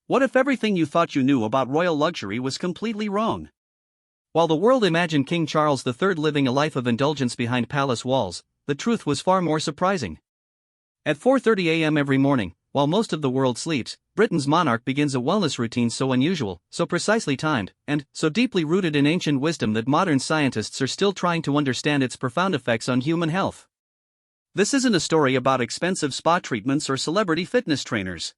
What if everything you thought you knew about royal luxury was completely wrong? While the world imagined King Charles III living a life of indulgence behind palace walls, the truth was far more surprising. At 4:30 a.m. every morning, while most of the world sleeps, Britain's monarch begins a wellness routine so unusual, so precisely timed, and so deeply rooted in ancient wisdom that modern scientists are still trying to understand its profound effects on human health. This isn't a story about expensive spa treatments or celebrity fitness trainers.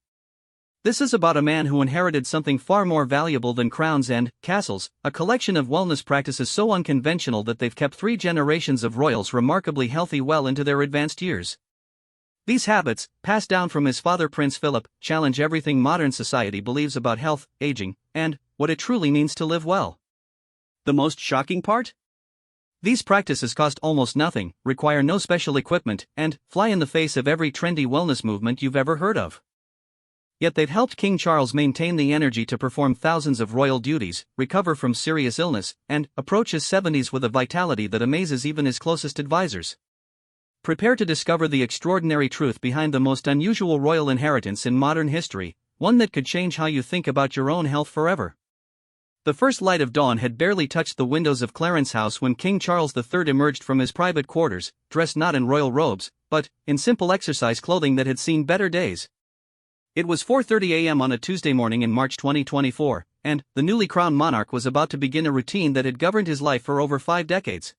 This is about a man who inherited something far more valuable than crowns and castles, a collection of wellness practices so unconventional that they've kept 3 generations of royals remarkably healthy well into their advanced years. These habits, passed down from his father Prince Philip, challenge everything modern society believes about health, aging, and what it truly means to live well. The most shocking part? These practices cost almost nothing, require no special equipment, and fly in the face of every trendy wellness movement you've ever heard of. Yet they've helped King Charles maintain the energy to perform thousands of royal duties, recover from serious illness, and approach his 70s with a vitality that amazes even his closest advisors. Prepare to discover the extraordinary truth behind the most unusual royal inheritance in modern history, one that could change how you think about your own health forever. The first light of dawn had barely touched the windows of Clarence House when King Charles III emerged from his private quarters, dressed not in royal robes, but in simple exercise clothing that had seen better days. It was 4:30 a.m. on a Tuesday morning in March 2024, and the newly crowned monarch was about to begin a routine that had governed his life for over 5 decades.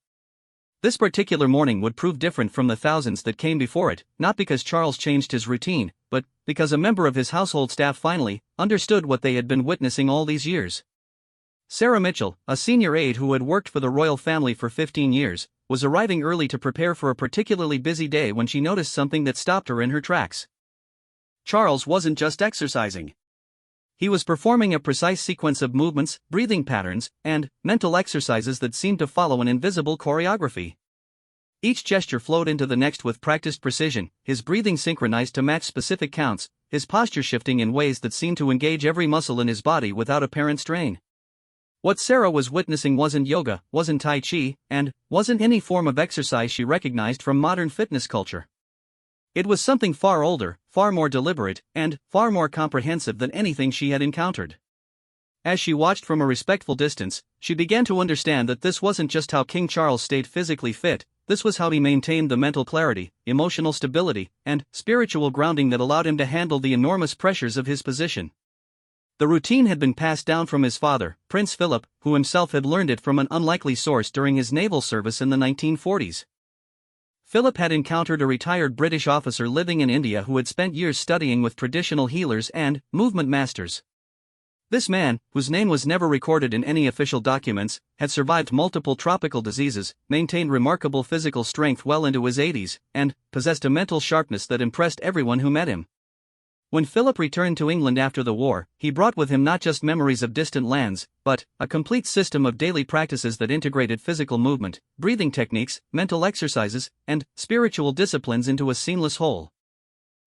This particular morning would prove different from the thousands that came before it, not because Charles changed his routine, but because a member of his household staff finally understood what they had been witnessing all these years. Sarah Mitchell, a senior aide who had worked for the royal family for 15 years, was arriving early to prepare for a particularly busy day when she noticed something that stopped her in her tracks. Charles wasn't just exercising. He was performing a precise sequence of movements, breathing patterns, and mental exercises that seemed to follow an invisible choreography. Each gesture flowed into the next with practiced precision, his breathing synchronized to match specific counts, his posture shifting in ways that seemed to engage every muscle in his body without apparent strain. What Sarah was witnessing wasn't yoga, wasn't tai chi, and wasn't any form of exercise she recognized from modern fitness culture. It was something far older, far more deliberate, and far more comprehensive than anything she had encountered. As she watched from a respectful distance, she began to understand that this wasn't just how King Charles stayed physically fit, this was how he maintained the mental clarity, emotional stability, and spiritual grounding that allowed him to handle the enormous pressures of his position. The routine had been passed down from his father, Prince Philip, who himself had learned it from an unlikely source during his naval service in the 1940s. Philip had encountered a retired British officer living in India who had spent years studying with traditional healers and movement masters. This man, whose name was never recorded in any official documents, had survived multiple tropical diseases, maintained remarkable physical strength well into his 80s, and possessed a mental sharpness that impressed everyone who met him. When Philip returned to England after the war, he brought with him not just memories of distant lands, but a complete system of daily practices that integrated physical movement, breathing techniques, mental exercises, and spiritual disciplines into a seamless whole.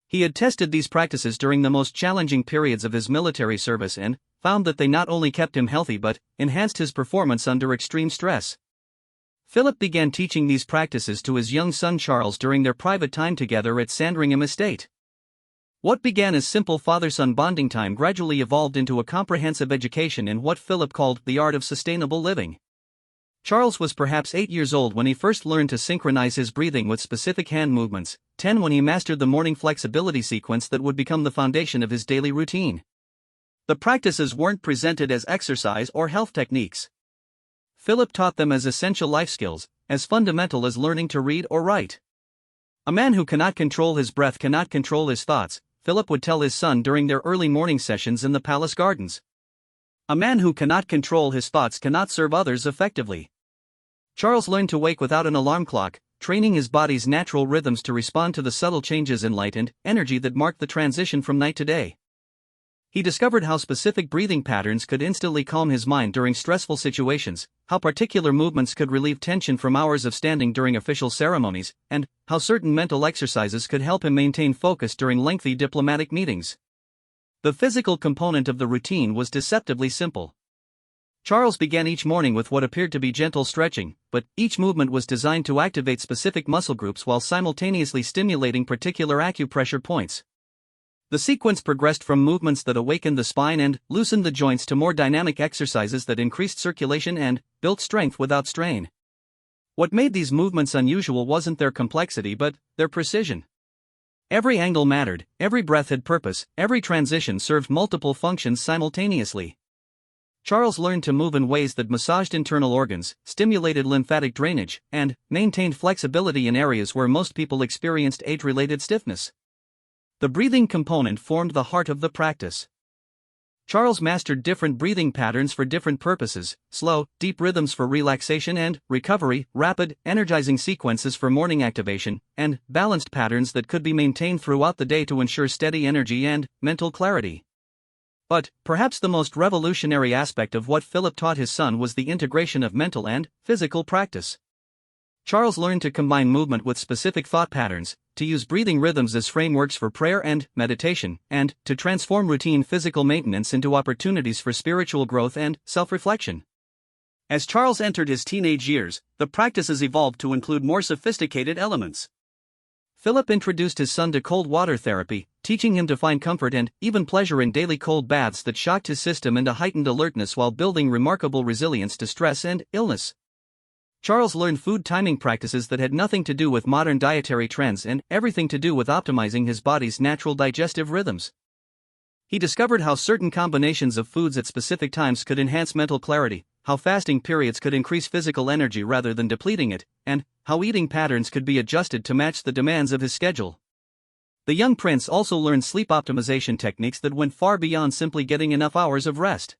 He had tested these practices during the most challenging periods of his military service and found that they not only kept him healthy but enhanced his performance under extreme stress. Philip began teaching these practices to his young son Charles during their private time together at Sandringham Estate. What began as simple father-son bonding time gradually evolved into a comprehensive education in what Philip called the art of sustainable living. Charles was perhaps 8 years old when he first learned to synchronize his breathing with specific hand movements, 10 when he mastered the morning flexibility sequence that would become the foundation of his daily routine. The practices weren't presented as exercise or health techniques. Philip taught them as essential life skills, as fundamental as learning to read or write. A man who cannot control his breath cannot control his thoughts, Philip would tell his son during their early morning sessions in the palace gardens. A man who cannot control his thoughts cannot serve others effectively. Charles learned to wake without an alarm clock, training his body's natural rhythms to respond to the subtle changes in light and energy that marked the transition from night to day. He discovered how specific breathing patterns could instantly calm his mind during stressful situations, how particular movements could relieve tension from hours of standing during official ceremonies, and how certain mental exercises could help him maintain focus during lengthy diplomatic meetings. The physical component of the routine was deceptively simple. Charles began each morning with what appeared to be gentle stretching, but each movement was designed to activate specific muscle groups while simultaneously stimulating particular acupressure points. The sequence progressed from movements that awakened the spine and loosened the joints to more dynamic exercises that increased circulation and built strength without strain. What made these movements unusual wasn't their complexity but their precision. Every angle mattered, every breath had purpose, every transition served multiple functions simultaneously. Charles learned to move in ways that massaged internal organs, stimulated lymphatic drainage, and maintained flexibility in areas where most people experienced age-related stiffness. The breathing component formed the heart of the practice. Charles mastered different breathing patterns for different purposes: slow, deep rhythms for relaxation and recovery, rapid, energizing sequences for morning activation, and balanced patterns that could be maintained throughout the day to ensure steady energy and mental clarity. But perhaps the most revolutionary aspect of what Philip taught his son was the integration of mental and physical practice. Charles learned to combine movement with specific thought patterns, to use breathing rhythms as frameworks for prayer and meditation, and to transform routine physical maintenance into opportunities for spiritual growth and self-reflection. As Charles entered his teenage years, the practices evolved to include more sophisticated elements. Philip introduced his son to cold water therapy, teaching him to find comfort and even pleasure in daily cold baths that shocked his system into heightened alertness while building remarkable resilience to stress and illness. Charles learned food timing practices that had nothing to do with modern dietary trends and everything to do with optimizing his body's natural digestive rhythms. He discovered how certain combinations of foods at specific times could enhance mental clarity, how fasting periods could increase physical energy rather than depleting it, and how eating patterns could be adjusted to match the demands of his schedule. The young prince also learned sleep optimization techniques that went far beyond simply getting enough hours of rest.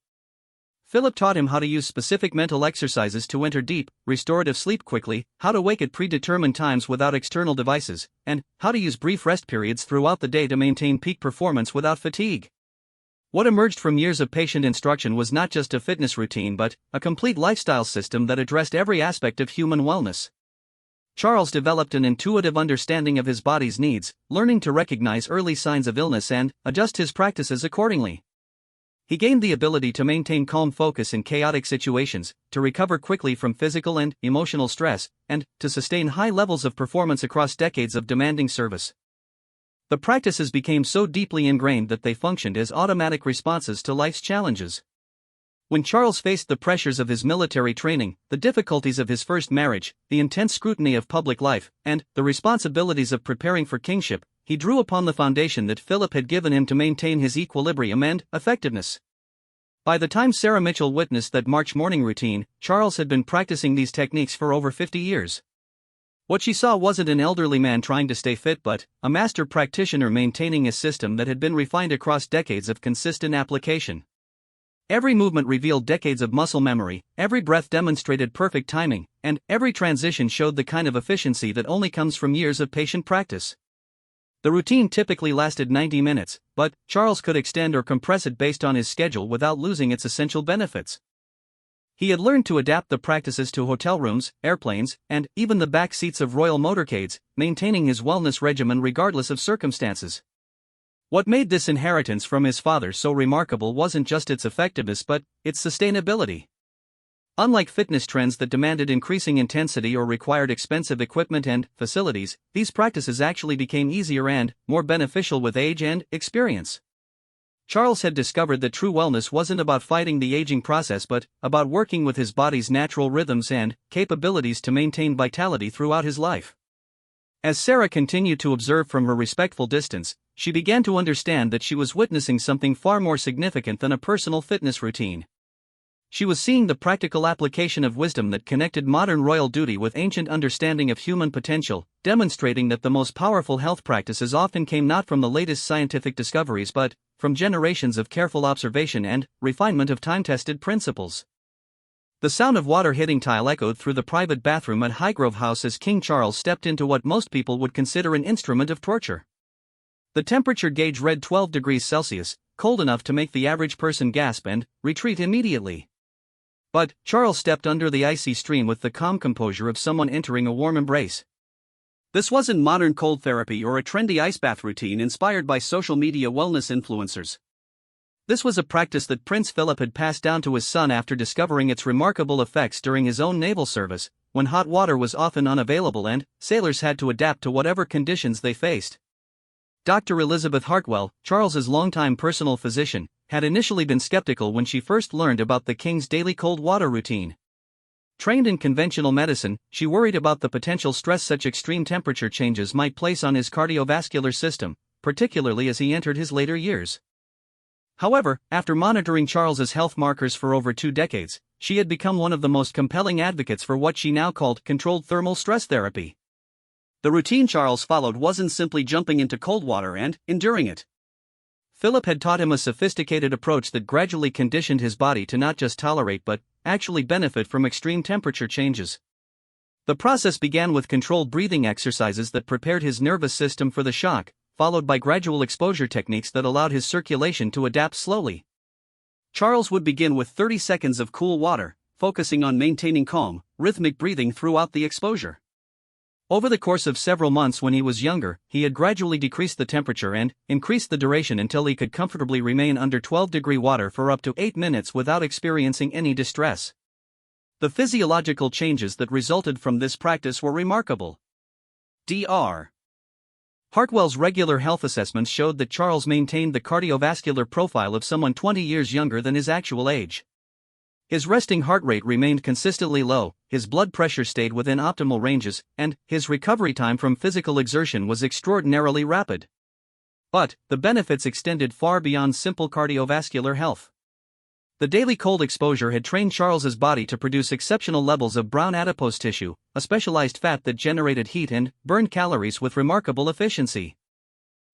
Philip taught him how to use specific mental exercises to enter deep, restorative sleep quickly, how to wake at predetermined times without external devices, and how to use brief rest periods throughout the day to maintain peak performance without fatigue. What emerged from years of patient instruction was not just a fitness routine but a complete lifestyle system that addressed every aspect of human wellness. Charles developed an intuitive understanding of his body's needs, learning to recognize early signs of illness and adjust his practices accordingly. He gained the ability to maintain calm focus in chaotic situations, to recover quickly from physical and emotional stress, and to sustain high levels of performance across decades of demanding service. The practices became so deeply ingrained that they functioned as automatic responses to life's challenges. When Charles faced the pressures of his military training, the difficulties of his first marriage, the intense scrutiny of public life, and the responsibilities of preparing for kingship, he drew upon the foundation that Philip had given him to maintain his equilibrium and effectiveness. By the time Sarah Mitchell witnessed that March morning routine, Charles had been practicing these techniques for over 50 years. What she saw wasn't an elderly man trying to stay fit but a master practitioner maintaining a system that had been refined across decades of consistent application. Every movement revealed decades of muscle memory, every breath demonstrated perfect timing, and every transition showed the kind of efficiency that only comes from years of patient practice. The routine typically lasted 90 minutes, but Charles could extend or compress it based on his schedule without losing its essential benefits. He had learned to adapt the practices to hotel rooms, airplanes, and even the back seats of royal motorcades, maintaining his wellness regimen regardless of circumstances. What made this inheritance from his father so remarkable wasn't just its effectiveness but its sustainability. Unlike fitness trends that demanded increasing intensity or required expensive equipment and facilities, these practices actually became easier and more beneficial with age and experience. Charles had discovered that true wellness wasn't about fighting the aging process but about working with his body's natural rhythms and capabilities to maintain vitality throughout his life. As Sarah continued to observe from her respectful distance, she began to understand that she was witnessing something far more significant than a personal fitness routine. She was seeing the practical application of wisdom that connected modern royal duty with ancient understanding of human potential, demonstrating that the most powerful health practices often came not from the latest scientific discoveries but from generations of careful observation and refinement of time-tested principles. The sound of water hitting tile echoed through the private bathroom at Highgrove House as King Charles stepped into what most people would consider an instrument of torture. The temperature gauge read 12 degrees Celsius, cold enough to make the average person gasp and retreat immediately. But Charles stepped under the icy stream with the calm composure of someone entering a warm embrace. This wasn't modern cold therapy or a trendy ice bath routine inspired by social media wellness influencers. This was a practice that Prince Philip had passed down to his son after discovering its remarkable effects during his own naval service, when hot water was often unavailable and sailors had to adapt to whatever conditions they faced. Dr. Elizabeth Hartwell, Charles's longtime personal physician, had initially been skeptical when she first learned about the king's daily cold water routine. Trained in conventional medicine, she worried about the potential stress such extreme temperature changes might place on his cardiovascular system, particularly as he entered his later years. However, after monitoring Charles's health markers for over 2 decades, she had become one of the most compelling advocates for what she now called controlled thermal stress therapy. The routine Charles followed wasn't simply jumping into cold water and enduring it. Philip had taught him a sophisticated approach that gradually conditioned his body to not just tolerate but actually benefit from extreme temperature changes. The process began with controlled breathing exercises that prepared his nervous system for the shock, followed by gradual exposure techniques that allowed his circulation to adapt slowly. Charles would begin with 30 seconds of cool water, focusing on maintaining calm, rhythmic breathing throughout the exposure. Over the course of several months when he was younger, he had gradually decreased the temperature and increased the duration until he could comfortably remain under 12-degree water for up to 8 minutes without experiencing any distress. The physiological changes that resulted from this practice were remarkable. Dr. Hartwell's regular health assessments showed that Charles maintained the cardiovascular profile of someone 20 years younger than his actual age. His resting heart rate remained consistently low, his blood pressure stayed within optimal ranges, and his recovery time from physical exertion was extraordinarily rapid. But the benefits extended far beyond simple cardiovascular health. The daily cold exposure had trained Charles's body to produce exceptional levels of brown adipose tissue, a specialized fat that generated heat and burned calories with remarkable efficiency.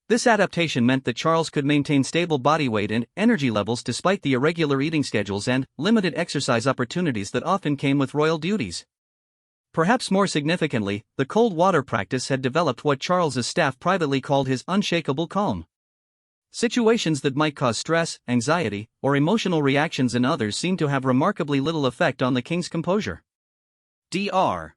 This adaptation meant that Charles could maintain stable body weight and energy levels despite the irregular eating schedules and limited exercise opportunities that often came with royal duties. Perhaps more significantly, the cold water practice had developed what Charles's staff privately called his unshakable calm. Situations that might cause stress, anxiety, or emotional reactions in others seemed to have remarkably little effect on the king's composure. Dr.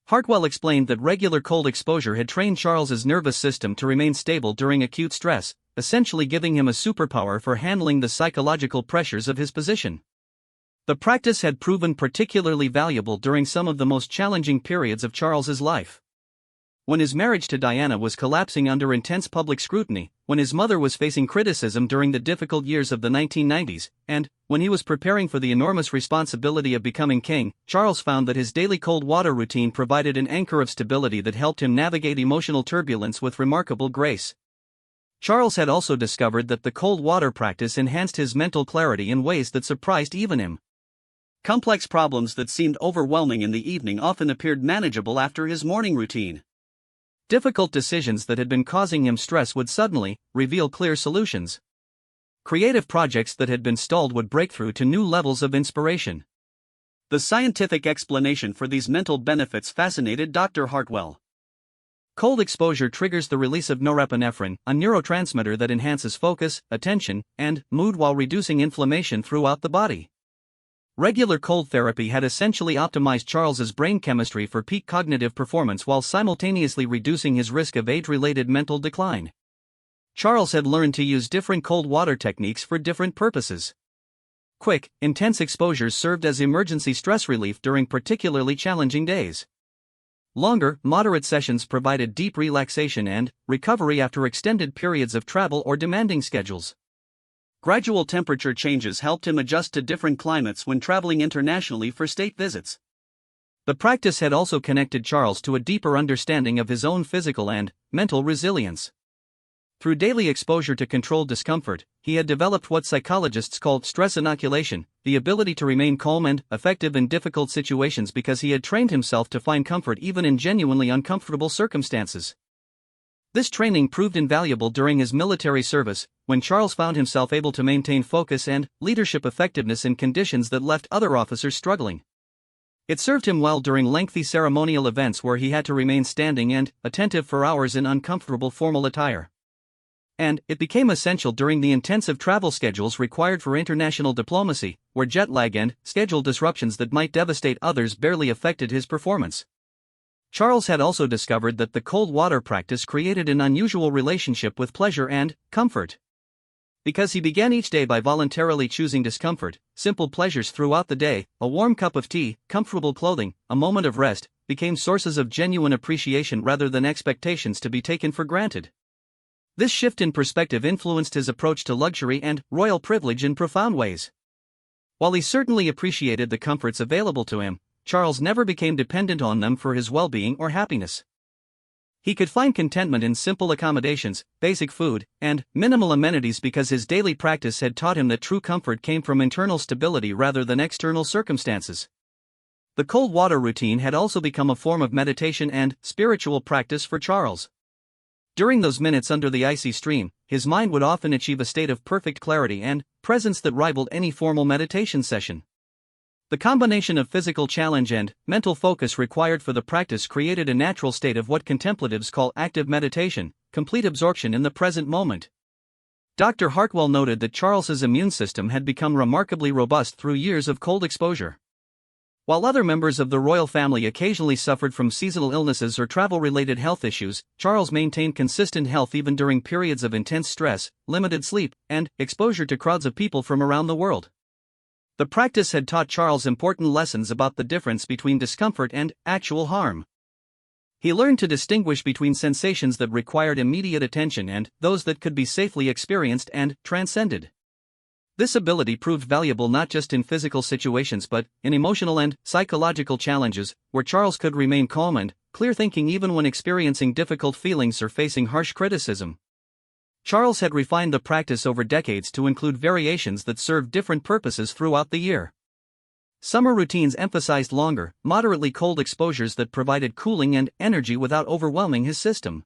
Hartwell explained that regular cold exposure had trained Charles's nervous system to remain stable during acute stress, essentially giving him a superpower for handling the psychological pressures of his position. The practice had proven particularly valuable during some of the most challenging periods of Charles's life. When his marriage to Diana was collapsing under intense public scrutiny, when his mother was facing criticism during the difficult years of the 1990s, and when he was preparing for the enormous responsibility of becoming king, Charles found that his daily cold water routine provided an anchor of stability that helped him navigate emotional turbulence with remarkable grace. Charles had also discovered that the cold water practice enhanced his mental clarity in ways that surprised even him. Complex problems that seemed overwhelming in the evening often appeared manageable after his morning routine. Difficult decisions that had been causing him stress would suddenly reveal clear solutions. Creative projects that had been stalled would break through to new levels of inspiration. The scientific explanation for these mental benefits fascinated Dr. Hartwell. Cold exposure triggers the release of norepinephrine, a neurotransmitter that enhances focus, attention, and mood while reducing inflammation throughout the body. Regular cold therapy had essentially optimized Charles's brain chemistry for peak cognitive performance while simultaneously reducing his risk of age-related mental decline. Charles had learned to use different cold water techniques for different purposes. Quick, intense exposures served as emergency stress relief during particularly challenging days. Longer, moderate sessions provided deep relaxation and recovery after extended periods of travel or demanding schedules. Gradual temperature changes helped him adjust to different climates when traveling internationally for state visits. The practice had also connected Charles to a deeper understanding of his own physical and mental resilience. Through daily exposure to controlled discomfort, he had developed what psychologists call stress inoculation, the ability to remain calm and effective in difficult situations because he had trained himself to find comfort even in genuinely uncomfortable circumstances. This training proved invaluable during his military service, when Charles found himself able to maintain focus and leadership effectiveness in conditions that left other officers struggling. It served him well during lengthy ceremonial events where he had to remain standing and attentive for hours in uncomfortable formal attire. And it became essential during the intensive travel schedules required for international diplomacy, where jet lag and schedule disruptions that might devastate others barely affected his performance. Charles had also discovered that the cold water practice created an unusual relationship with pleasure and comfort. Because he began each day by voluntarily choosing discomfort, simple pleasures throughout the day, a warm cup of tea, comfortable clothing, a moment of rest, became sources of genuine appreciation rather than expectations to be taken for granted. This shift in perspective influenced his approach to luxury and royal privilege in profound ways. While he certainly appreciated the comforts available to him, Charles never became dependent on them for his well-being or happiness. He could find contentment in simple accommodations, basic food, and minimal amenities because his daily practice had taught him that true comfort came from internal stability rather than external circumstances. The cold water routine had also become a form of meditation and spiritual practice for Charles. During those minutes under the icy stream, his mind would often achieve a state of perfect clarity and presence that rivaled any formal meditation session. The combination of physical challenge and mental focus required for the practice created a natural state of what contemplatives call active meditation, complete absorption in the present moment. Dr. Hartwell noted that Charles's immune system had become remarkably robust through years of cold exposure. While other members of the royal family occasionally suffered from seasonal illnesses or travel-related health issues, Charles maintained consistent health even during periods of intense stress, limited sleep, and exposure to crowds of people from around the world. The practice had taught Charles important lessons about the difference between discomfort and actual harm. He learned to distinguish between sensations that required immediate attention and those that could be safely experienced and transcended. This ability proved valuable not just in physical situations but in emotional and psychological challenges, where Charles could remain calm and clear-thinking even when experiencing difficult feelings or facing harsh criticism. Charles had refined the practice over decades to include variations that served different purposes throughout the year. Summer routines emphasized longer, moderately cold exposures that provided cooling and energy without overwhelming his system.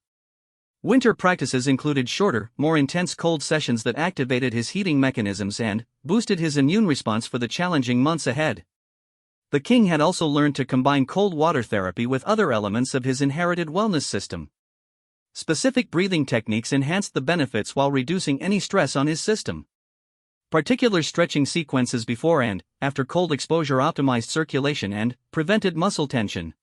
Winter practices included shorter, more intense cold sessions that activated his heating mechanisms and boosted his immune response for the challenging months ahead. The king had also learned to combine cold water therapy with other elements of his inherited wellness system. Specific breathing techniques enhanced the benefits while reducing any stress on his system. Particular stretching sequences before and after cold exposure optimized circulation and prevented muscle tension.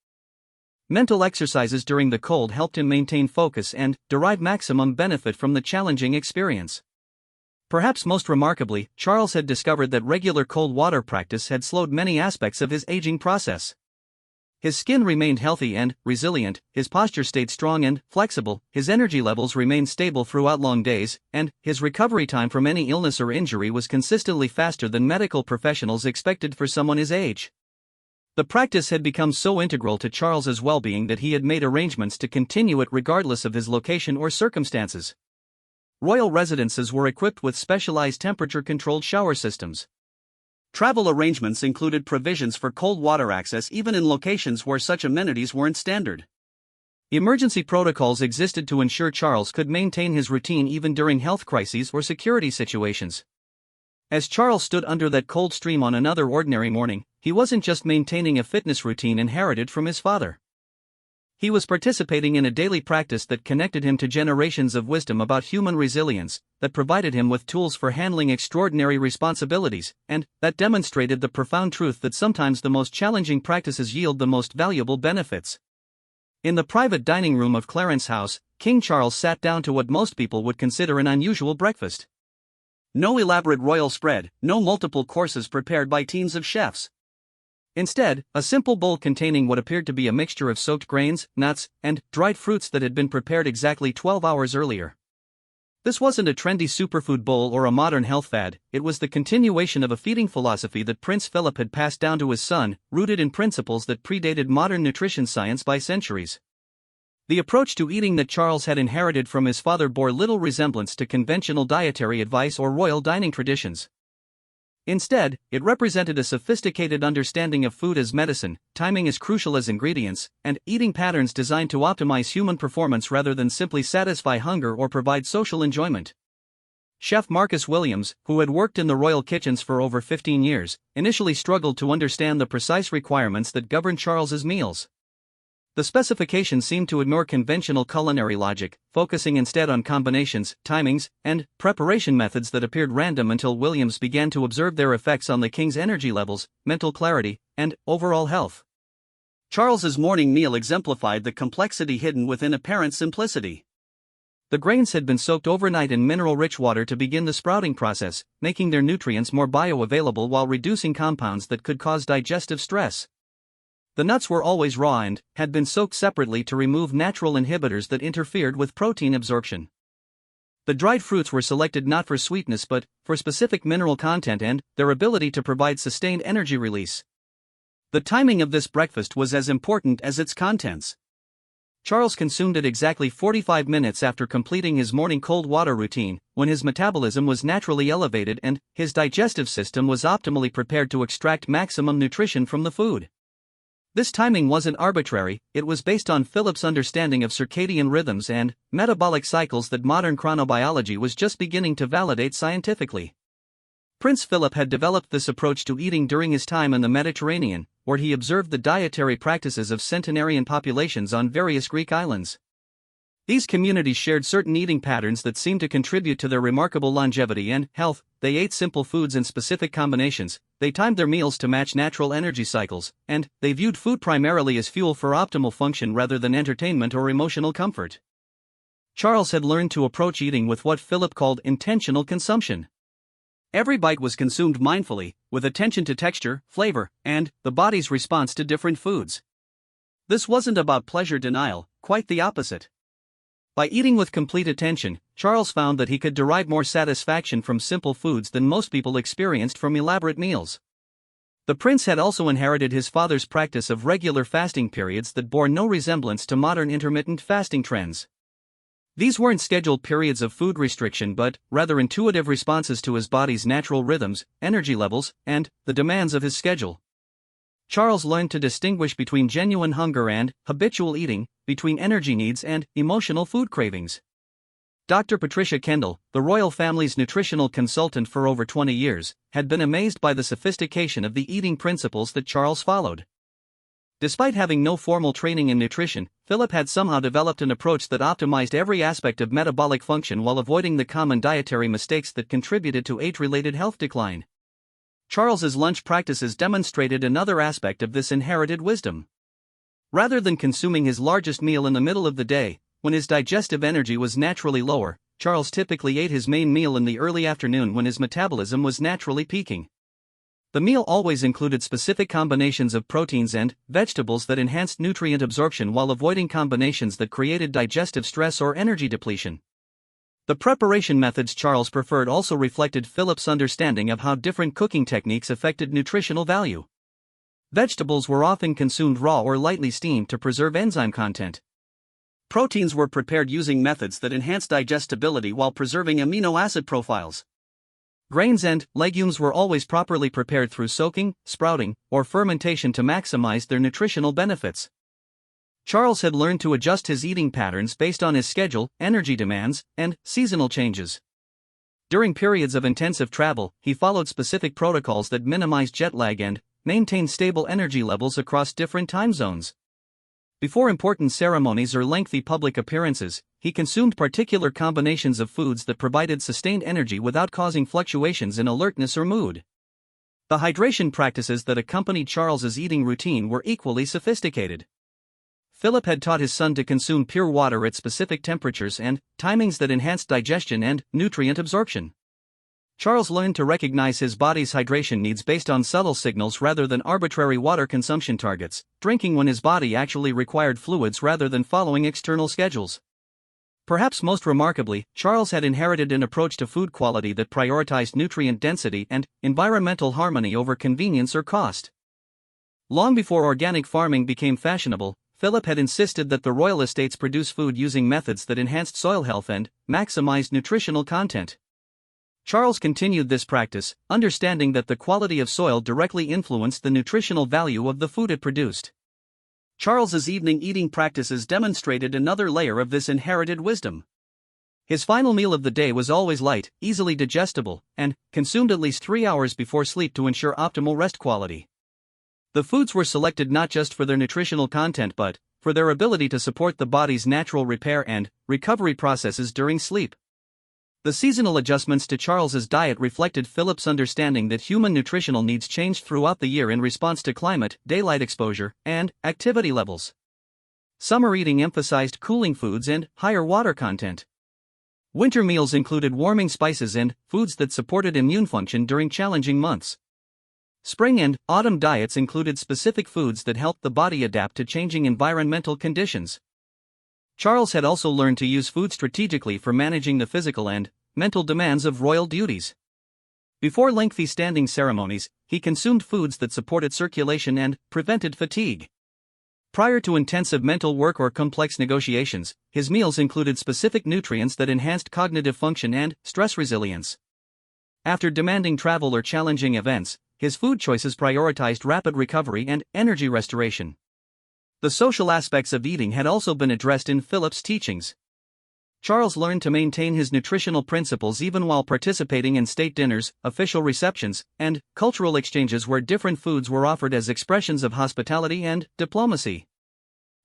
Mental exercises during the cold helped him maintain focus and derive maximum benefit from the challenging experience. Perhaps most remarkably, Charles had discovered that regular cold water practice had slowed many aspects of his aging process. His skin remained healthy and resilient, his posture stayed strong and flexible, his energy levels remained stable throughout long days, and his recovery time from any illness or injury was consistently faster than medical professionals expected for someone his age. The practice had become so integral to Charles's well-being that he had made arrangements to continue it regardless of his location or circumstances. Royal residences were equipped with specialized temperature-controlled shower systems. Travel arrangements included provisions for cold water access even in locations where such amenities weren't standard. Emergency protocols existed to ensure Charles could maintain his routine even during health crises or security situations. As Charles stood under that cold stream on another ordinary morning, he wasn't just maintaining a fitness routine inherited from his father. He was participating in a daily practice that connected him to generations of wisdom about human resilience, that provided him with tools for handling extraordinary responsibilities, and that demonstrated the profound truth that sometimes the most challenging practices yield the most valuable benefits. In the private dining room of Clarence House, King Charles sat down to what most people would consider an unusual breakfast. No elaborate royal spread, no multiple courses prepared by teams of chefs. Instead, a simple bowl containing what appeared to be a mixture of soaked grains, nuts, and dried fruits that had been prepared exactly 12 hours earlier. This wasn't a trendy superfood bowl or a modern health fad, it was the continuation of a feeding philosophy that Prince Philip had passed down to his son, rooted in principles that predated modern nutrition science by centuries. The approach to eating that Charles had inherited from his father bore little resemblance to conventional dietary advice or royal dining traditions. Instead, it represented a sophisticated understanding of food as medicine, timing as crucial as ingredients, and eating patterns designed to optimize human performance rather than simply satisfy hunger or provide social enjoyment. Chef Marcus Williams, who had worked in the royal kitchens for over 15 years, initially struggled to understand the precise requirements that governed Charles's meals. The specifications seemed to ignore conventional culinary logic, focusing instead on combinations, timings, and preparation methods that appeared random until Williams began to observe their effects on the king's energy levels, mental clarity, and overall health. Charles's morning meal exemplified the complexity hidden within apparent simplicity. The grains had been soaked overnight in mineral-rich water to begin the sprouting process, making their nutrients more bioavailable while reducing compounds that could cause digestive stress. The nuts were always raw and had been soaked separately to remove natural inhibitors that interfered with protein absorption. The dried fruits were selected not for sweetness but for specific mineral content and their ability to provide sustained energy release. The timing of this breakfast was as important as its contents. Charles consumed it exactly 45 minutes after completing his morning cold water routine, when his metabolism was naturally elevated and his digestive system was optimally prepared to extract maximum nutrition from the food. This timing wasn't arbitrary, it was based on Philip's understanding of circadian rhythms and metabolic cycles that modern chronobiology was just beginning to validate scientifically. Prince Philip had developed this approach to eating during his time in the Mediterranean, where he observed the dietary practices of centenarian populations on various Greek islands. These communities shared certain eating patterns that seemed to contribute to their remarkable longevity and health. They ate simple foods in specific combinations, they timed their meals to match natural energy cycles, and they viewed food primarily as fuel for optimal function rather than entertainment or emotional comfort. Charles had learned to approach eating with what Philip called intentional consumption. Every bite was consumed mindfully, with attention to texture, flavor, and the body's response to different foods. This wasn't about pleasure denial, quite the opposite. By eating with complete attention, Charles found that he could derive more satisfaction from simple foods than most people experienced from elaborate meals. The prince had also inherited his father's practice of regular fasting periods that bore no resemblance to modern intermittent fasting trends. These weren't scheduled periods of food restriction but rather intuitive responses to his body's natural rhythms, energy levels, and the demands of his schedule. Charles learned to distinguish between genuine hunger and habitual eating, between energy needs and emotional food cravings. Dr. Patricia Kendall, the royal family's nutritional consultant for over 20 years, had been amazed by the sophistication of the eating principles that Charles followed. Despite having no formal training in nutrition, Philip had somehow developed an approach that optimized every aspect of metabolic function while avoiding the common dietary mistakes that contributed to age-related health decline. Charles's lunch practices demonstrated another aspect of this inherited wisdom. Rather than consuming his largest meal in the middle of the day, when his digestive energy was naturally lower, Charles typically ate his main meal in the early afternoon when his metabolism was naturally peaking. The meal always included specific combinations of proteins and vegetables that enhanced nutrient absorption while avoiding combinations that created digestive stress or energy depletion. The preparation methods Charles preferred also reflected Philip's understanding of how different cooking techniques affected nutritional value. Vegetables were often consumed raw or lightly steamed to preserve enzyme content. Proteins were prepared using methods that enhanced digestibility while preserving amino acid profiles. Grains and legumes were always properly prepared through soaking, sprouting, or fermentation to maximize their nutritional benefits. Charles had learned to adjust his eating patterns based on his schedule, energy demands, and seasonal changes. During periods of intensive travel, he followed specific protocols that minimized jet lag and maintained stable energy levels across different time zones. Before important ceremonies or lengthy public appearances, he consumed particular combinations of foods that provided sustained energy without causing fluctuations in alertness or mood. The hydration practices that accompanied Charles's eating routine were equally sophisticated. Philip had taught his son to consume pure water at specific temperatures and timings that enhanced digestion and nutrient absorption. Charles learned to recognize his body's hydration needs based on subtle signals rather than arbitrary water consumption targets, drinking when his body actually required fluids rather than following external schedules. Perhaps most remarkably, Charles had inherited an approach to food quality that prioritized nutrient density and environmental harmony over convenience or cost. Long before organic farming became fashionable, Philip had insisted that the royal estates produce food using methods that enhanced soil health and maximized nutritional content. Charles continued this practice, understanding that the quality of soil directly influenced the nutritional value of the food it produced. Charles's evening eating practices demonstrated another layer of this inherited wisdom. His final meal of the day was always light, easily digestible, and consumed at least 3 hours before sleep to ensure optimal rest quality. The foods were selected not just for their nutritional content but for their ability to support the body's natural repair and recovery processes during sleep. The seasonal adjustments to Charles's diet reflected Philip's understanding that human nutritional needs changed throughout the year in response to climate, daylight exposure, and activity levels. Summer eating emphasized cooling foods and higher water content. Winter meals included warming spices and foods that supported immune function during challenging months. Spring and autumn diets included specific foods that helped the body adapt to changing environmental conditions. Charles had also learned to use food strategically for managing the physical and mental demands of royal duties. Before lengthy standing ceremonies, he consumed foods that supported circulation and prevented fatigue. Prior to intensive mental work or complex negotiations, his meals included specific nutrients that enhanced cognitive function and stress resilience. After demanding travel or challenging events, his food choices prioritized rapid recovery and energy restoration. The social aspects of eating had also been addressed in Philip's teachings. Charles learned to maintain his nutritional principles even while participating in state dinners, official receptions, and cultural exchanges where different foods were offered as expressions of hospitality and diplomacy.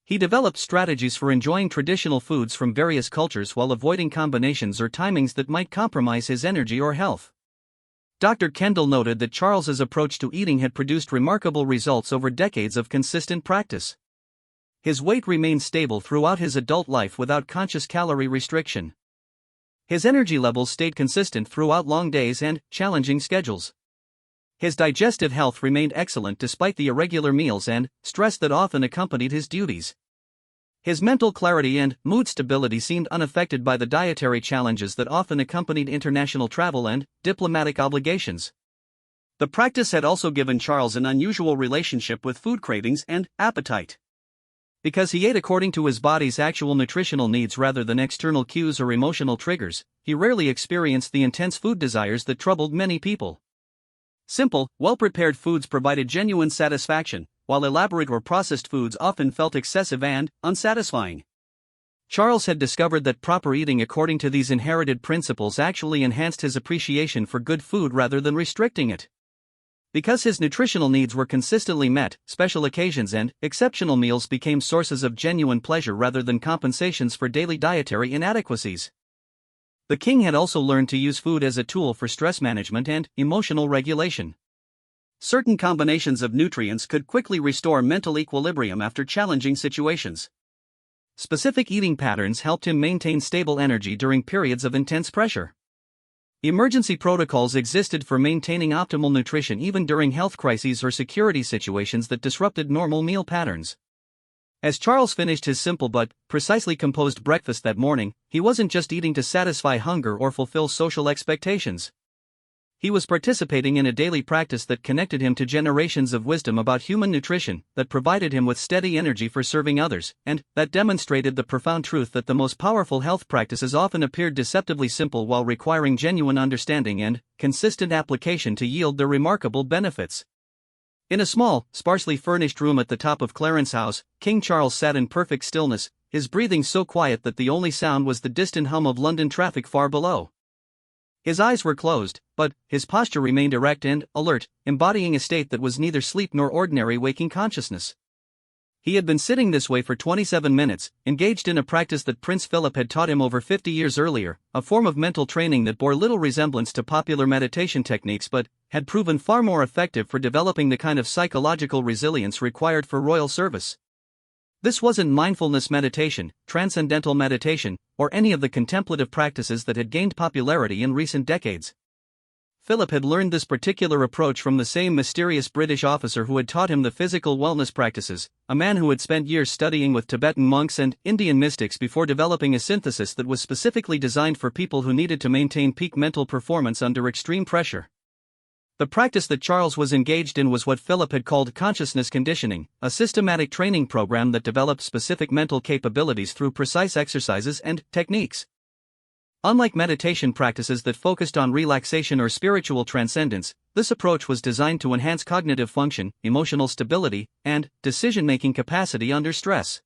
He developed strategies for enjoying traditional foods from various cultures while avoiding combinations or timings that might compromise his energy or health. Dr. Kendall noted that Charles's approach to eating had produced remarkable results over decades of consistent practice. His weight remained stable throughout his adult life without conscious calorie restriction. His energy levels stayed consistent throughout long days and challenging schedules. His digestive health remained excellent despite the irregular meals and stress that often accompanied his duties. His mental clarity and mood stability seemed unaffected by the dietary challenges that often accompanied international travel and diplomatic obligations. The practice had also given Charles an unusual relationship with food cravings and appetite. Because he ate according to his body's actual nutritional needs rather than external cues or emotional triggers, he rarely experienced the intense food desires that troubled many people. Simple, well-prepared foods provided genuine satisfaction, while elaborate or processed foods often felt excessive and unsatisfying. Charles had discovered that proper eating according to these inherited principles actually enhanced his appreciation for good food rather than restricting it. Because his nutritional needs were consistently met, special occasions and exceptional meals became sources of genuine pleasure rather than compensations for daily dietary inadequacies. The king had also learned to use food as a tool for stress management and emotional regulation. Certain combinations of nutrients could quickly restore mental equilibrium after challenging situations. Specific eating patterns helped him maintain stable energy during periods of intense pressure. Emergency protocols existed for maintaining optimal nutrition even during health crises or security situations that disrupted normal meal patterns. As Charles finished his simple but precisely composed breakfast that morning, he wasn't just eating to satisfy hunger or fulfill social expectations. He was participating in a daily practice that connected him to generations of wisdom about human nutrition, that provided him with steady energy for serving others, and that demonstrated the profound truth that the most powerful health practices often appeared deceptively simple while requiring genuine understanding and consistent application to yield their remarkable benefits. In a small, sparsely furnished room at the top of Clarence House, King Charles sat in perfect stillness, his breathing so quiet that the only sound was the distant hum of London traffic far below. His eyes were closed, but his posture remained erect and alert, embodying a state that was neither sleep nor ordinary waking consciousness. He had been sitting this way for 27 minutes, engaged in a practice that Prince Philip had taught him over 50 years earlier, a form of mental training that bore little resemblance to popular meditation techniques but had proven far more effective for developing the kind of psychological resilience required for royal service. This wasn't mindfulness meditation, transcendental meditation, or any of the contemplative practices that had gained popularity in recent decades. Philip had learned this particular approach from the same mysterious British officer who had taught him the physical wellness practices, a man who had spent years studying with Tibetan monks and Indian mystics before developing a synthesis that was specifically designed for people who needed to maintain peak mental performance under extreme pressure. The practice that Charles was engaged in was what Philip had called consciousness conditioning, a systematic training program that developed specific mental capabilities through precise exercises and techniques. Unlike meditation practices that focused on relaxation or spiritual transcendence, this approach was designed to enhance cognitive function, emotional stability, and decision-making capacity under stress.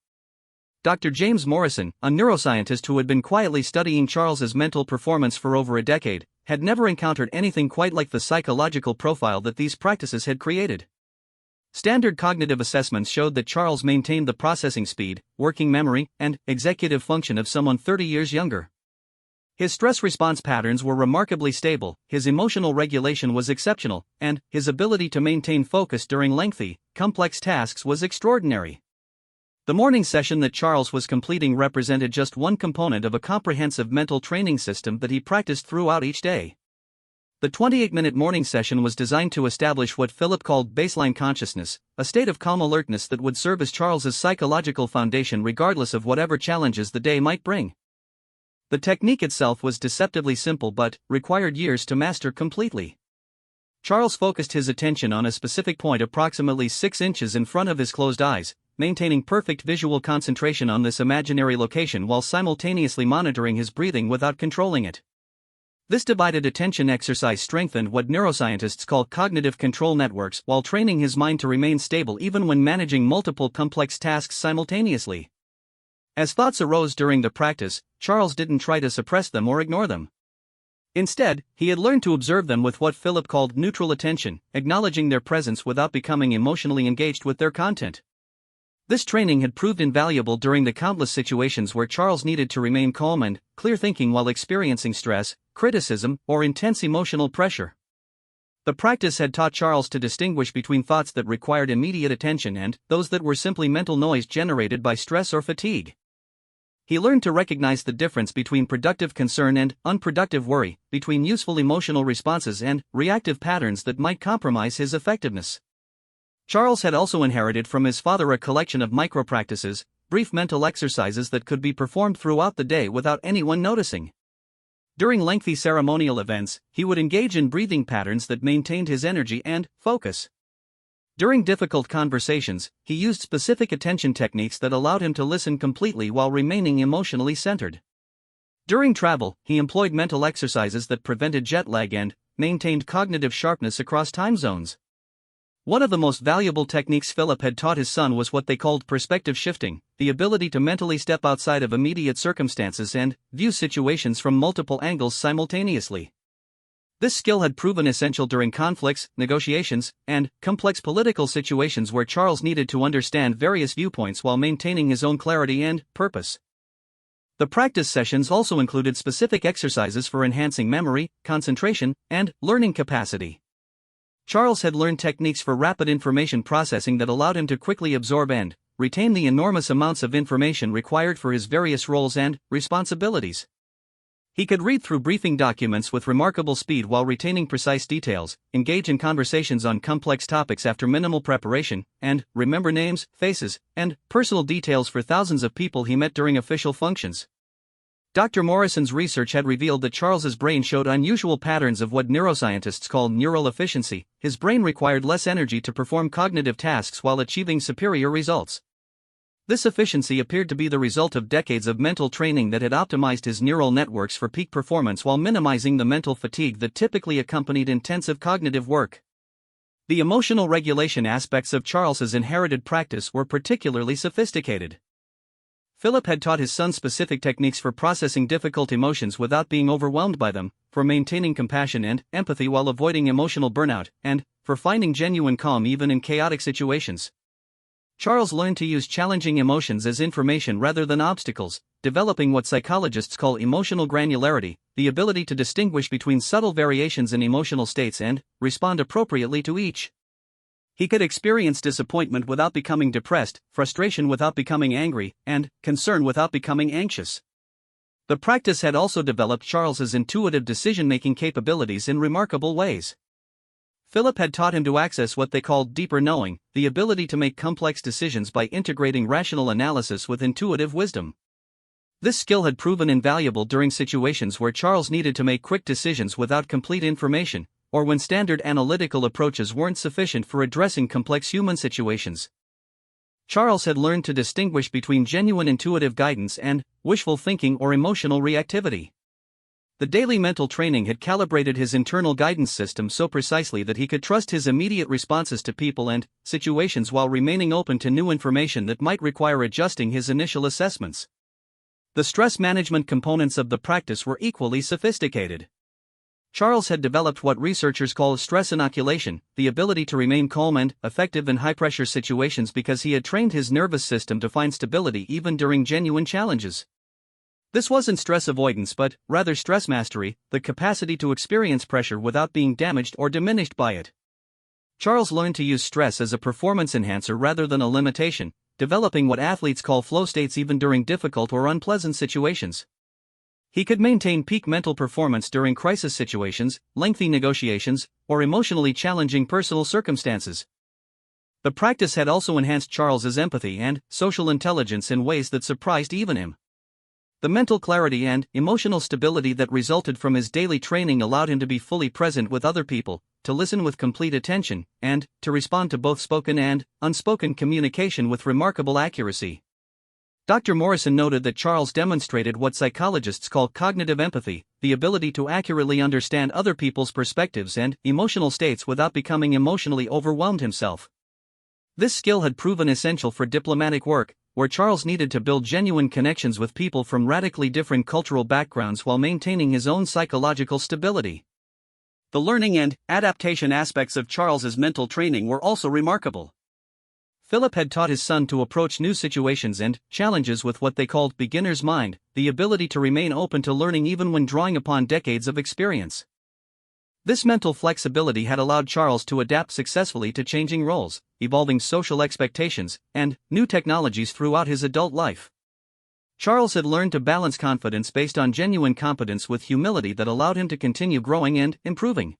Dr. James Morrison, a neuroscientist who had been quietly studying Charles's mental performance for over a decade, had never encountered anything quite like the psychological profile that these practices had created. Standard cognitive assessments showed that Charles maintained the processing speed, working memory, and executive function of someone 30 years younger. His stress response patterns were remarkably stable, his emotional regulation was exceptional, and his ability to maintain focus during lengthy, complex tasks was extraordinary. The morning session that Charles was completing represented just one component of a comprehensive mental training system that he practiced throughout each day. The 28-minute morning session was designed to establish what Philip called baseline consciousness, a state of calm alertness that would serve as Charles's psychological foundation regardless of whatever challenges the day might bring. The technique itself was deceptively simple but required years to master completely. Charles focused his attention on a specific point approximately 6 inches in front of his closed eyes, maintaining perfect visual concentration on this imaginary location while simultaneously monitoring his breathing without controlling it. This divided attention exercise strengthened what neuroscientists call cognitive control networks while training his mind to remain stable even when managing multiple complex tasks simultaneously. As thoughts arose during the practice, Charles didn't try to suppress them or ignore them. Instead, he had learned to observe them with what Philip called neutral attention, acknowledging their presence without becoming emotionally engaged with their content. This training had proved invaluable during the countless situations where Charles needed to remain calm and clear-thinking while experiencing stress, criticism, or intense emotional pressure. The practice had taught Charles to distinguish between thoughts that required immediate attention and those that were simply mental noise generated by stress or fatigue. He learned to recognize the difference between productive concern and unproductive worry, between useful emotional responses and reactive patterns that might compromise his effectiveness. Charles had also inherited from his father a collection of micro-practices, brief mental exercises that could be performed throughout the day without anyone noticing. During lengthy ceremonial events, he would engage in breathing patterns that maintained his energy and focus. During difficult conversations, he used specific attention techniques that allowed him to listen completely while remaining emotionally centered. During travel, he employed mental exercises that prevented jet lag and maintained cognitive sharpness across time zones. One of the most valuable techniques Philip had taught his son was what they called perspective shifting, the ability to mentally step outside of immediate circumstances and view situations from multiple angles simultaneously. This skill had proven essential during conflicts, negotiations, and complex political situations where Charles needed to understand various viewpoints while maintaining his own clarity and purpose. The practice sessions also included specific exercises for enhancing memory, concentration, and learning capacity. Charles had learned techniques for rapid information processing that allowed him to quickly absorb and retain the enormous amounts of information required for his various roles and responsibilities. He could read through briefing documents with remarkable speed while retaining precise details, engage in conversations on complex topics after minimal preparation, and remember names, faces, and personal details for thousands of people he met during official functions. Dr. Morrison's research had revealed that Charles's brain showed unusual patterns of what neuroscientists call neural efficiency. His brain required less energy to perform cognitive tasks while achieving superior results. This efficiency appeared to be the result of decades of mental training that had optimized his neural networks for peak performance while minimizing the mental fatigue that typically accompanied intensive cognitive work. The emotional regulation aspects of Charles's inherited practice were particularly sophisticated. Philip had taught his son specific techniques for processing difficult emotions without being overwhelmed by them, for maintaining compassion and empathy while avoiding emotional burnout, and for finding genuine calm even in chaotic situations. Charles learned to use challenging emotions as information rather than obstacles, developing what psychologists call emotional granularity, the ability to distinguish between subtle variations in emotional states and respond appropriately to each. He could experience disappointment without becoming depressed, frustration without becoming angry, and concern without becoming anxious. The practice had also developed Charles's intuitive decision-making capabilities in remarkable ways. Philip had taught him to access what they called deeper knowing, the ability to make complex decisions by integrating rational analysis with intuitive wisdom. This skill had proven invaluable during situations where Charles needed to make quick decisions without complete information, or when standard analytical approaches weren't sufficient for addressing complex human situations. Charles had learned to distinguish between genuine intuitive guidance and wishful thinking or emotional reactivity. The daily mental training had calibrated his internal guidance system so precisely that he could trust his immediate responses to people and situations while remaining open to new information that might require adjusting his initial assessments. The stress management components of the practice were equally sophisticated. Charles had developed what researchers call stress inoculation, the ability to remain calm and effective in high-pressure situations because he had trained his nervous system to find stability even during genuine challenges. This wasn't stress avoidance but rather stress mastery, the capacity to experience pressure without being damaged or diminished by it. Charles learned to use stress as a performance enhancer rather than a limitation, developing what athletes call flow states even during difficult or unpleasant situations. He could maintain peak mental performance during crisis situations, lengthy negotiations, or emotionally challenging personal circumstances. The practice had also enhanced Charles's empathy and social intelligence in ways that surprised even him. The mental clarity and emotional stability that resulted from his daily training allowed him to be fully present with other people, to listen with complete attention, and to respond to both spoken and unspoken communication with remarkable accuracy. Dr. Morrison noted that Charles demonstrated what psychologists call cognitive empathy, the ability to accurately understand other people's perspectives and emotional states without becoming emotionally overwhelmed himself. This skill had proven essential for diplomatic work, where Charles needed to build genuine connections with people from radically different cultural backgrounds while maintaining his own psychological stability. The learning and adaptation aspects of Charles's mental training were also remarkable. Philip had taught his son to approach new situations and challenges with what they called beginner's mind, the ability to remain open to learning even when drawing upon decades of experience. This mental flexibility had allowed Charles to adapt successfully to changing roles, evolving social expectations, and new technologies throughout his adult life. Charles had learned to balance confidence based on genuine competence with humility that allowed him to continue growing and improving.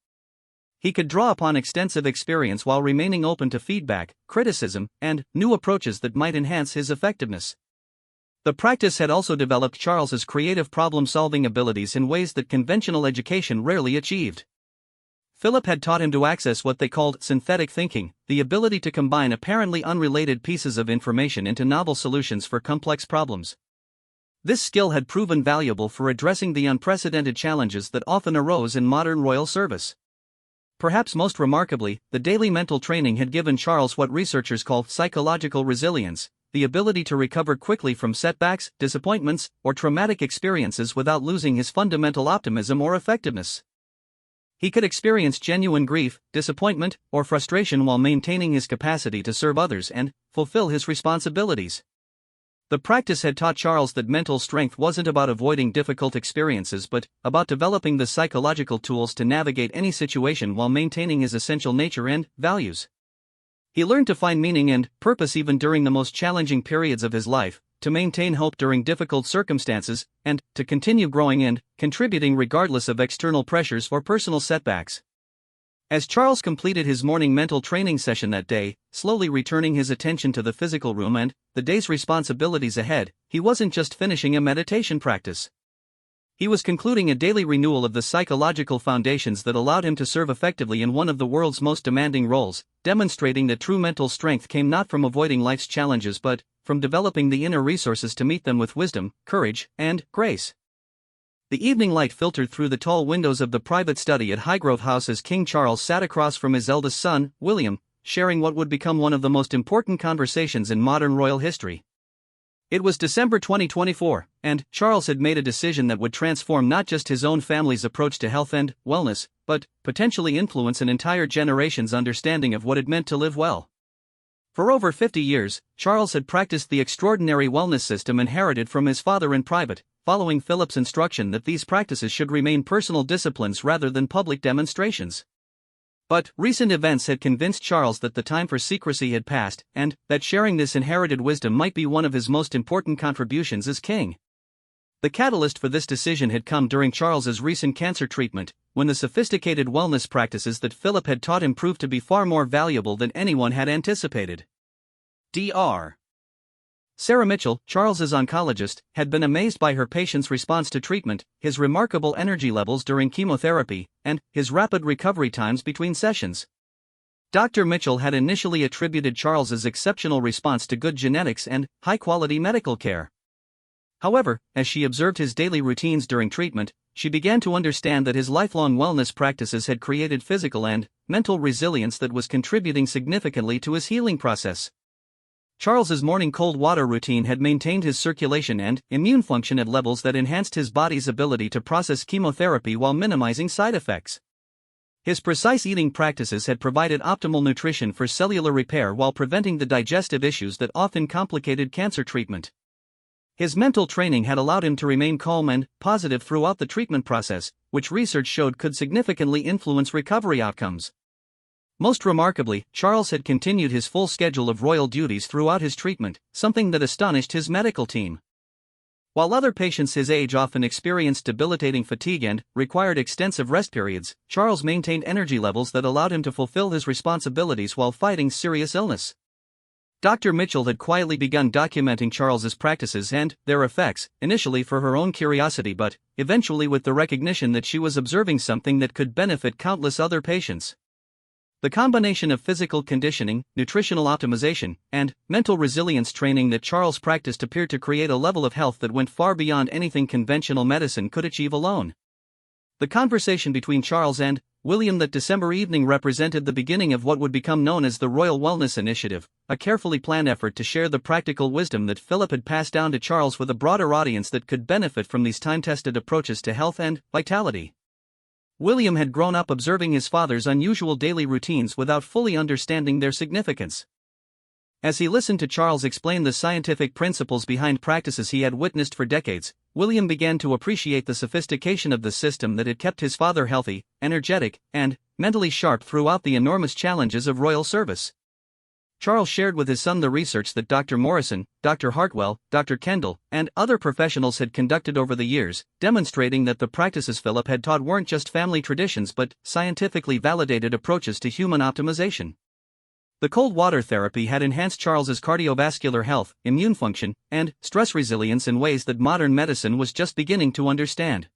He could draw upon extensive experience while remaining open to feedback, criticism, and new approaches that might enhance his effectiveness. The practice had also developed Charles's creative problem-solving abilities in ways that conventional education rarely achieved. Philip had taught him to access what they called synthetic thinking, the ability to combine apparently unrelated pieces of information into novel solutions for complex problems. This skill had proven valuable for addressing the unprecedented challenges that often arose in modern royal service. Perhaps most remarkably, the daily mental training had given Charles what researchers call psychological resilience, the ability to recover quickly from setbacks, disappointments, or traumatic experiences without losing his fundamental optimism or effectiveness. He could experience genuine grief, disappointment, or frustration while maintaining his capacity to serve others and fulfill his responsibilities. The practice had taught Charles that mental strength wasn't about avoiding difficult experiences but about developing the psychological tools to navigate any situation while maintaining his essential nature and values. He learned to find meaning and purpose even during the most challenging periods of his life, to maintain hope during difficult circumstances, and to continue growing and contributing regardless of external pressures or personal setbacks. As Charles completed his morning mental training session that day, slowly returning his attention to the physical room and the day's responsibilities ahead, he wasn't just finishing a meditation practice. He was concluding a daily renewal of the psychological foundations that allowed him to serve effectively in one of the world's most demanding roles, demonstrating that true mental strength came not from avoiding life's challenges but from developing the inner resources to meet them with wisdom, courage, and grace. The evening light filtered through the tall windows of the private study at Highgrove House as King Charles sat across from his eldest son, William, sharing what would become one of the most important conversations in modern royal history. It was December 2024, and Charles had made a decision that would transform not just his own family's approach to health and wellness, but potentially influence an entire generation's understanding of what it meant to live well. For over 50 years, Charles had practiced the extraordinary wellness system inherited from his father in private, following Philip's instruction that these practices should remain personal disciplines rather than public demonstrations. But recent events had convinced Charles that the time for secrecy had passed, and that sharing this inherited wisdom might be one of his most important contributions as king. The catalyst for this decision had come during Charles's recent cancer treatment, when the sophisticated wellness practices that Philip had taught him proved to be far more valuable than anyone had anticipated. Dr. Sarah Mitchell, Charles's oncologist, had been amazed by her patient's response to treatment, his remarkable energy levels during chemotherapy, and his rapid recovery times between sessions. Dr. Mitchell had initially attributed Charles's exceptional response to good genetics and high-quality medical care. However, as she observed his daily routines during treatment, she began to understand that his lifelong wellness practices had created physical and mental resilience that was contributing significantly to his healing process. Charles's morning cold water routine had maintained his circulation and immune function at levels that enhanced his body's ability to process chemotherapy while minimizing side effects. His precise eating practices had provided optimal nutrition for cellular repair while preventing the digestive issues that often complicated cancer treatment. His mental training had allowed him to remain calm and positive throughout the treatment process, which research showed could significantly influence recovery outcomes. Most remarkably, Charles had continued his full schedule of royal duties throughout his treatment, something that astonished his medical team. While other patients his age often experienced debilitating fatigue and required extensive rest periods, Charles maintained energy levels that allowed him to fulfill his responsibilities while fighting serious illness. Dr. Mitchell had quietly begun documenting Charles's practices and their effects, initially for her own curiosity but eventually with the recognition that she was observing something that could benefit countless other patients. The combination of physical conditioning, nutritional optimization, and mental resilience training that Charles practiced appeared to create a level of health that went far beyond anything conventional medicine could achieve alone. The conversation between Charles and William that December evening represented the beginning of what would become known as the Royal Wellness Initiative, a carefully planned effort to share the practical wisdom that Philip had passed down to Charles with a broader audience that could benefit from these time-tested approaches to health and vitality. William had grown up observing his father's unusual daily routines without fully understanding their significance. As he listened to Charles explain the scientific principles behind practices he had witnessed for decades, William began to appreciate the sophistication of the system that had kept his father healthy, energetic, and mentally sharp throughout the enormous challenges of royal service. Charles shared with his son the research that Dr. Morrison, Dr. Hartwell, Dr. Kendall, and other professionals had conducted over the years, demonstrating that the practices Philip had taught weren't just family traditions but scientifically validated approaches to human optimization. The cold water therapy had enhanced Charles's cardiovascular health, immune function, and stress resilience in ways that modern medicine was just beginning to understand.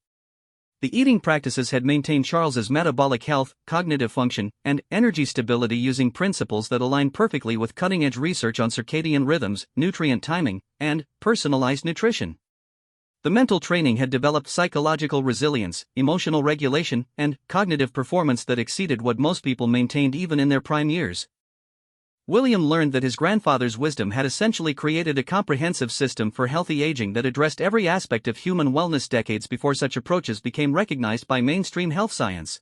The eating practices had maintained Charles's metabolic health, cognitive function, and energy stability using principles that aligned perfectly with cutting-edge research on circadian rhythms, nutrient timing, and personalized nutrition. The mental training had developed psychological resilience, emotional regulation, and cognitive performance that exceeded what most people maintained even in their prime years. William learned that his grandfather's wisdom had essentially created a comprehensive system for healthy aging that addressed every aspect of human wellness decades before such approaches became recognized by mainstream health science.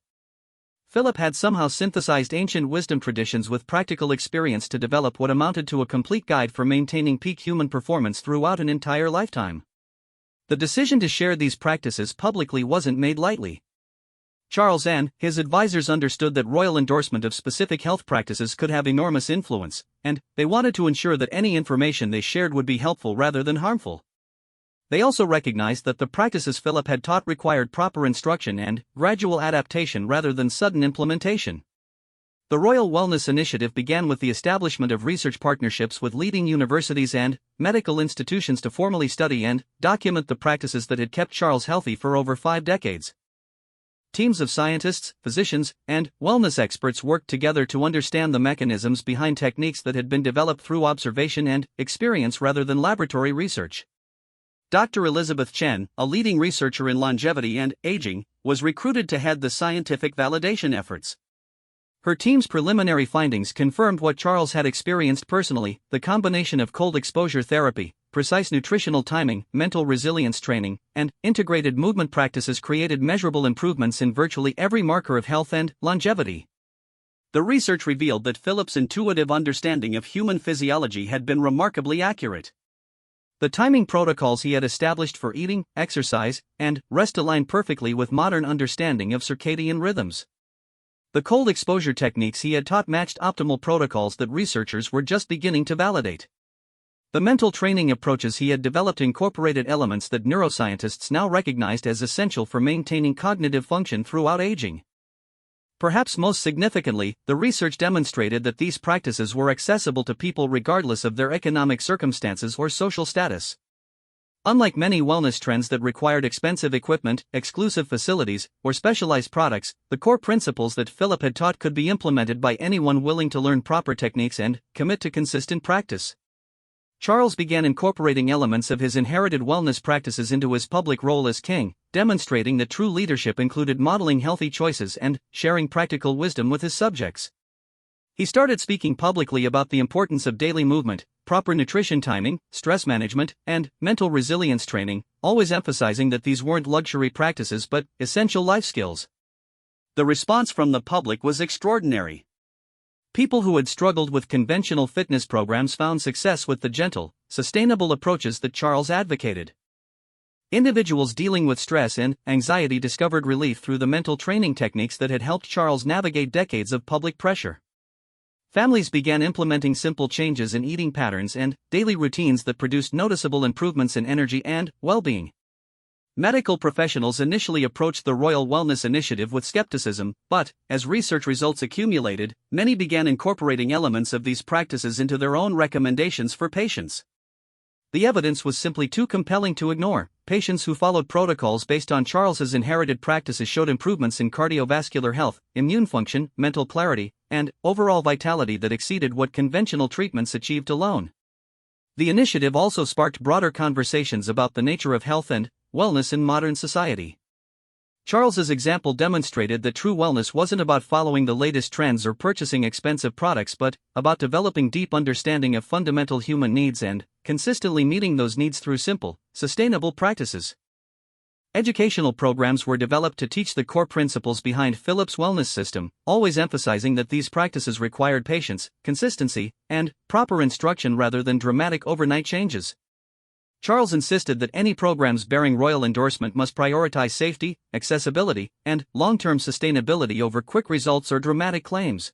Philip had somehow synthesized ancient wisdom traditions with practical experience to develop what amounted to a complete guide for maintaining peak human performance throughout an entire lifetime. The decision to share these practices publicly wasn't made lightly. Charles and his advisors understood that royal endorsement of specific health practices could have enormous influence, and they wanted to ensure that any information they shared would be helpful rather than harmful. They also recognized that the practices Philip had taught required proper instruction and gradual adaptation rather than sudden implementation. The Royal Wellness Initiative began with the establishment of research partnerships with leading universities and medical institutions to formally study and document the practices that had kept Charles healthy for over 5 decades. Teams of scientists, physicians, and wellness experts worked together to understand the mechanisms behind techniques that had been developed through observation and experience rather than laboratory research. Dr. Elizabeth Chen, a leading researcher in longevity and aging, was recruited to head the scientific validation efforts. Her team's preliminary findings confirmed what Charles had experienced personally: the combination of cold exposure therapy, precise nutritional timing, mental resilience training, and integrated movement practices created measurable improvements in virtually every marker of health and longevity. The research revealed that Philip's intuitive understanding of human physiology had been remarkably accurate. The timing protocols he had established for eating, exercise, and rest aligned perfectly with modern understanding of circadian rhythms. The cold exposure techniques he had taught matched optimal protocols that researchers were just beginning to validate. The mental training approaches he had developed incorporated elements that neuroscientists now recognized as essential for maintaining cognitive function throughout aging. Perhaps most significantly, the research demonstrated that these practices were accessible to people regardless of their economic circumstances or social status. Unlike many wellness trends that required expensive equipment, exclusive facilities, or specialized products, the core principles that Philip had taught could be implemented by anyone willing to learn proper techniques and commit to consistent practice. Charles began incorporating elements of his inherited wellness practices into his public role as king, demonstrating that true leadership included modeling healthy choices and sharing practical wisdom with his subjects. He started speaking publicly about the importance of daily movement, proper nutrition timing, stress management, and mental resilience training, always emphasizing that these weren't luxury practices but essential life skills. The response from the public was extraordinary. People who had struggled with conventional fitness programs found success with the gentle, sustainable approaches that Charles advocated. Individuals dealing with stress and anxiety discovered relief through the mental training techniques that had helped Charles navigate decades of public pressure. families began implementing simple changes in eating patterns and daily routines that produced noticeable improvements in energy and well-being. Medical professionals initially approached the Royal Wellness Initiative with skepticism, but, as research results accumulated, many began incorporating elements of these practices into their own recommendations for patients. The evidence was simply too compelling to ignore. Patients who followed protocols based on Charles's inherited practices showed improvements in cardiovascular health, immune function, mental clarity, and overall vitality that exceeded what conventional treatments achieved alone. The initiative also sparked broader conversations about the nature of health and wellness in modern society. Charles's example demonstrated that true wellness wasn't about following the latest trends or purchasing expensive products but about developing deep understanding of fundamental human needs and consistently meeting those needs through simple, sustainable practices. Educational programs were developed to teach the core principles behind Philip's wellness system, always emphasizing that these practices required patience, consistency, and proper instruction rather than dramatic overnight changes. Charles insisted that any programs bearing royal endorsement must prioritize safety, accessibility, and long-term sustainability over quick results or dramatic claims.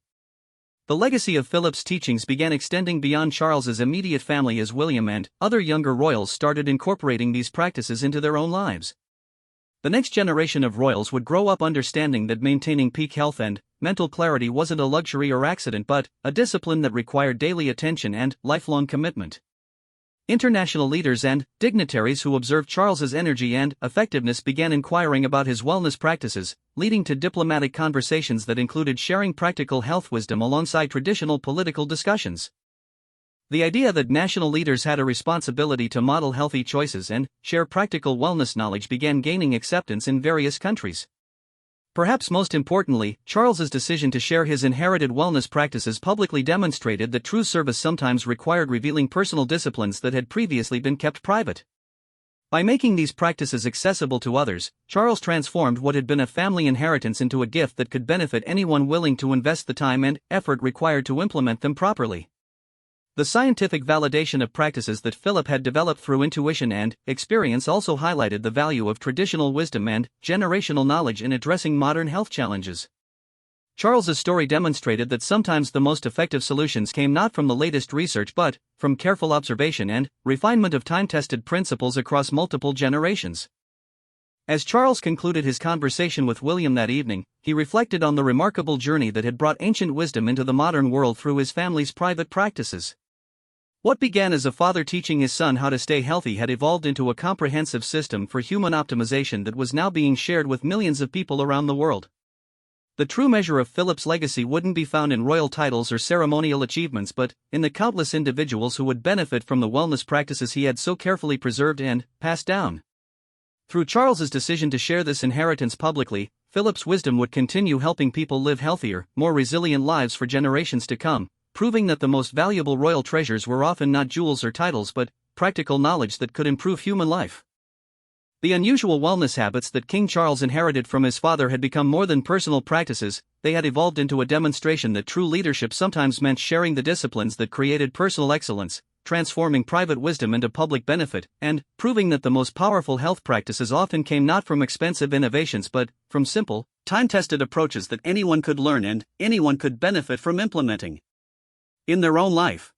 The legacy of Philip's teachings began extending beyond Charles's immediate family as William and other younger royals started incorporating these practices into their own lives. The next generation of royals would grow up understanding that maintaining peak health and mental clarity wasn't a luxury or accident but a discipline that required daily attention and lifelong commitment. International leaders and dignitaries who observed Charles's energy and effectiveness began inquiring about his wellness practices, leading to diplomatic conversations that included sharing practical health wisdom alongside traditional political discussions. The idea that national leaders had a responsibility to model healthy choices and share practical wellness knowledge began gaining acceptance in various countries. Perhaps most importantly, Charles's decision to share his inherited wellness practices publicly demonstrated that true service sometimes required revealing personal disciplines that had previously been kept private. By making these practices accessible to others, Charles transformed what had been a family inheritance into a gift that could benefit anyone willing to invest the time and effort required to implement them properly. The scientific validation of practices that Philip had developed through intuition and experience also highlighted the value of traditional wisdom and generational knowledge in addressing modern health challenges. Charles's story demonstrated that sometimes the most effective solutions came not from the latest research but from careful observation and refinement of time-tested principles across multiple generations. As Charles concluded his conversation with William that evening, he reflected on the remarkable journey that had brought ancient wisdom into the modern world through his family's private practices. What began as a father teaching his son how to stay healthy had evolved into a comprehensive system for human optimization that was now being shared with millions of people around the world. The true measure of Philip's legacy wouldn't be found in royal titles or ceremonial achievements but in the countless individuals who would benefit from the wellness practices he had so carefully preserved and passed down. Through Charles's decision to share this inheritance publicly, Philip's wisdom would continue helping people live healthier, more resilient lives for generations to come, proving that the most valuable royal treasures were often not jewels or titles but practical knowledge that could improve human life. The unusual wellness habits that King Charles inherited from his father had become more than personal practices, they had evolved into a demonstration that true leadership sometimes meant sharing the disciplines that created personal excellence, transforming private wisdom into public benefit, and proving that the most powerful health practices often came not from expensive innovations but from simple, time-tested approaches that anyone could learn and anyone could benefit from implementing in their own life.